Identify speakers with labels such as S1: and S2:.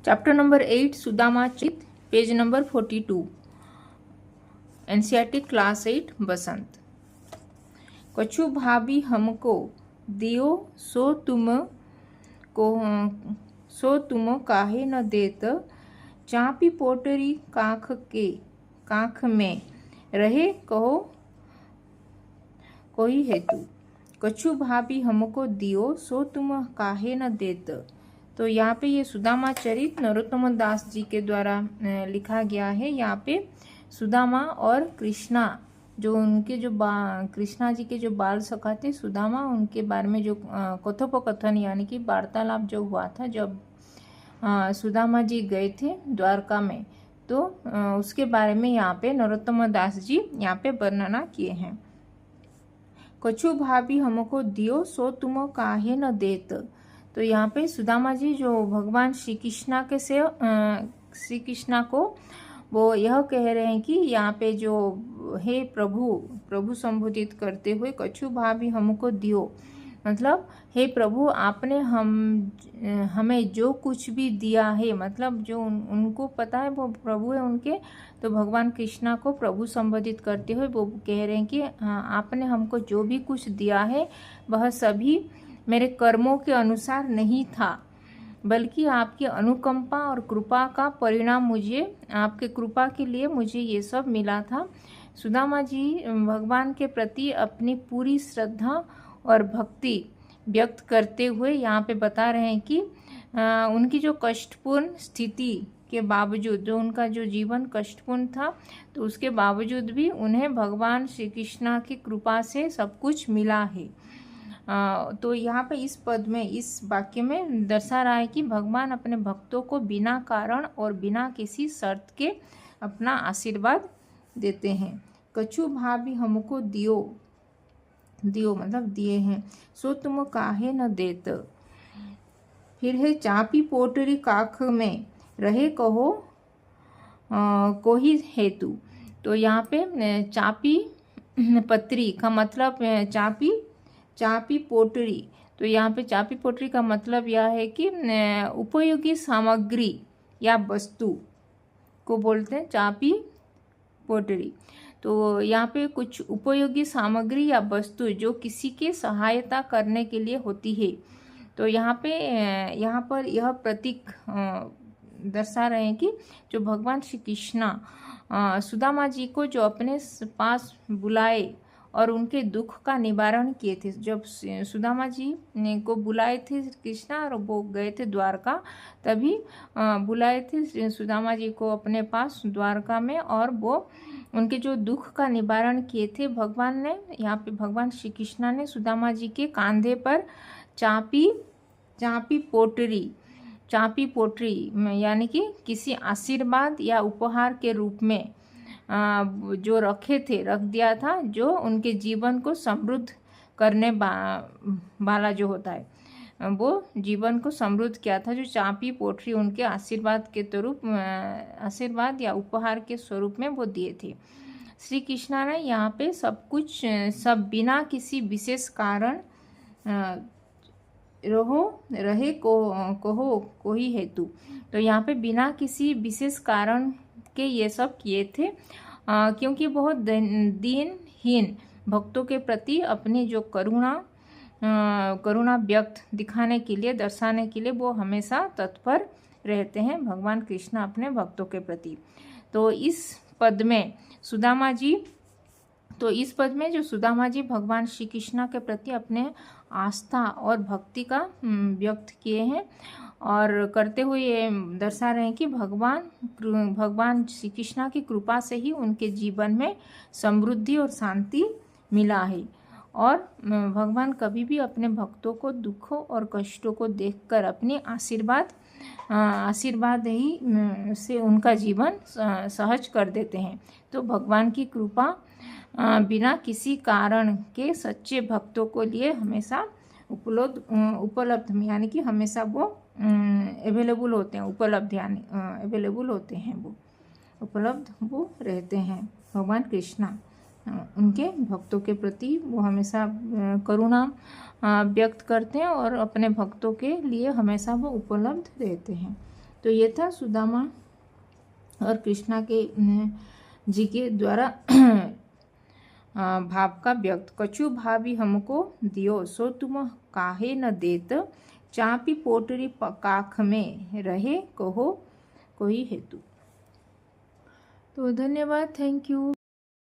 S1: Chapter number 8 Sudama चरित, page number 42, NCERT class 8 बसंत। कछु भाभी हमको दियो सो तुम काहे न देत, चापी पोटरी काख में रहे कहो कोई हेतु। कछु भाभी हमको दियो सो तुम काहे न देत। तो यहाँ पे ये सुदामा चरित नरोत्तम दास जी के द्वारा लिखा गया है। यहाँ पे सुदामा और कृष्णा, जो उनके जो कृष्णा जी के जो बाल सखा थे सुदामा, उनके बारे में जो कथोपकथन यानी कि वार्तालाप जो हुआ था जब सुदामा जी गए थे द्वारका में, तो उसके बारे में यहाँ पे नरोत्तम दास जी यहाँ पे वर्णना किए हैं। कछु भाभी हमको दियो सो तुम काहे न देत। तो यहाँ पे सुदामा जी जो भगवान श्री कृष्णा को वो यह कह रहे हैं कि यहाँ पे जो हे प्रभु संबोधित करते हुए कछु भाभी हमको दियो, मतलब हे प्रभु आपने हमें जो कुछ भी दिया है, मतलब जो उनको पता है वो प्रभु है उनके, तो भगवान कृष्णा को प्रभु संबोधित करते हुए वो कह रहे हैं कि आपने हमको जो भी कुछ दिया है वह सभी मेरे कर्मों के अनुसार नहीं था, बल्कि आपकी अनुकंपा और कृपा का परिणाम, मुझे आपके कृपा के लिए मुझे ये सब मिला था। सुदामा जी भगवान के प्रति अपनी पूरी श्रद्धा और भक्ति व्यक्त करते हुए यहाँ पे बता रहे हैं कि उनकी जो कष्टपूर्ण स्थिति के बावजूद, जो उनका जो जीवन कष्टपूर्ण था, तो उसके बावजूद भी उन्हें भगवान श्री कृष्णा की कृपा से सब कुछ मिला है। तो यहाँ पे इस पद में, इस वाक्य में दर्शा रहा है कि भगवान अपने भक्तों को बिना कारण और बिना किसी शर्त के अपना आशीर्वाद देते हैं। कछु भाभी हमको दियो मतलब दिए हैं, सो तुम काहे न देत। फिर है चापी पोटरी काख में रहे कहो कोई हेतु। तो यहाँ पे चापी पत्री का मतलब चापी पोटरी। तो यहाँ पे चापी पोटरी का मतलब यह है कि उपयोगी सामग्री या वस्तु को बोलते हैं चापी पोटरी। तो यहाँ पे कुछ उपयोगी सामग्री या वस्तु जो किसी के सहायता करने के लिए होती है। तो यहाँ पर यह प्रतीक दर्शा रहे हैं कि जो भगवान श्री कृष्णा सुदामा जी को जो अपने पास बुलाए और उनके दुख का निवारण किए थे। जब सुदामा जी को बुलाए थे कृष्णा और वो गए थे द्वारका, तभी बुलाए थे सुदामा जी को अपने पास द्वारका में, और वो उनके जो दुख का निवारण किए थे भगवान ने, यहाँ पे भगवान श्री कृष्णा ने सुदामा जी के कांधे पर चापी पोटरी यानी कि किसी आशीर्वाद या उपहार के रूप में जो रख दिया था, जो उनके जीवन को समृद्ध करने वाला जो होता है, वो जीवन को समृद्ध किया था। जो चापी पोटरी उनके आशीर्वाद या उपहार के स्वरूप में वो दिए थे। श्री कृष्णा ने यहाँ पे सब बिना किसी विशेष कारण कहो कोई हेतु। तो यहाँ पे बिना किसी विशेष कारण के ये सब किए थे, क्योंकि बहुत दीनहीन भक्तों के प्रति अपनी जो करुणा व्यक्त दिखाने के लिए, दर्शाने के लिए वो हमेशा तत्पर रहते हैं भगवान कृष्ण अपने भक्तों के प्रति। तो इस पद में जो सुदामा जी भगवान श्री कृष्ण के प्रति अपने आस्था और भक्ति का व्यक्त किए हैं और करते हुए ये दर्शा रहे हैं कि भगवान श्री कृष्णा की कृपा से ही उनके जीवन में समृद्धि और शांति मिला है, और भगवान कभी भी अपने भक्तों को दुखों और कष्टों को देखकर अपने आशीर्वाद ही से उनका जीवन सहज कर देते हैं। तो भगवान की कृपा बिना किसी कारण के सच्चे भक्तों को लिए हमेशा उपलब्ध यानी कि हमेशा वो अवेलेबल होते हैं, उपलब्ध यानी अवेलेबल होते हैं, वो उपलब्ध वो रहते हैं। भगवान कृष्णा उनके भक्तों के प्रति वो हमेशा करुणा व्यक्त करते हैं और अपने भक्तों के लिए हमेशा वो उपलब्ध रहते हैं। तो ये था सुदामा और कृष्णा के जी के द्वारा भाव का व्यक्त। कछु भावी हमको दियो, सो तुम काहे न देत, चापी पोटरी काख में रहे, कहो कोई हेतु। तो धन्यवाद, थैंक यू।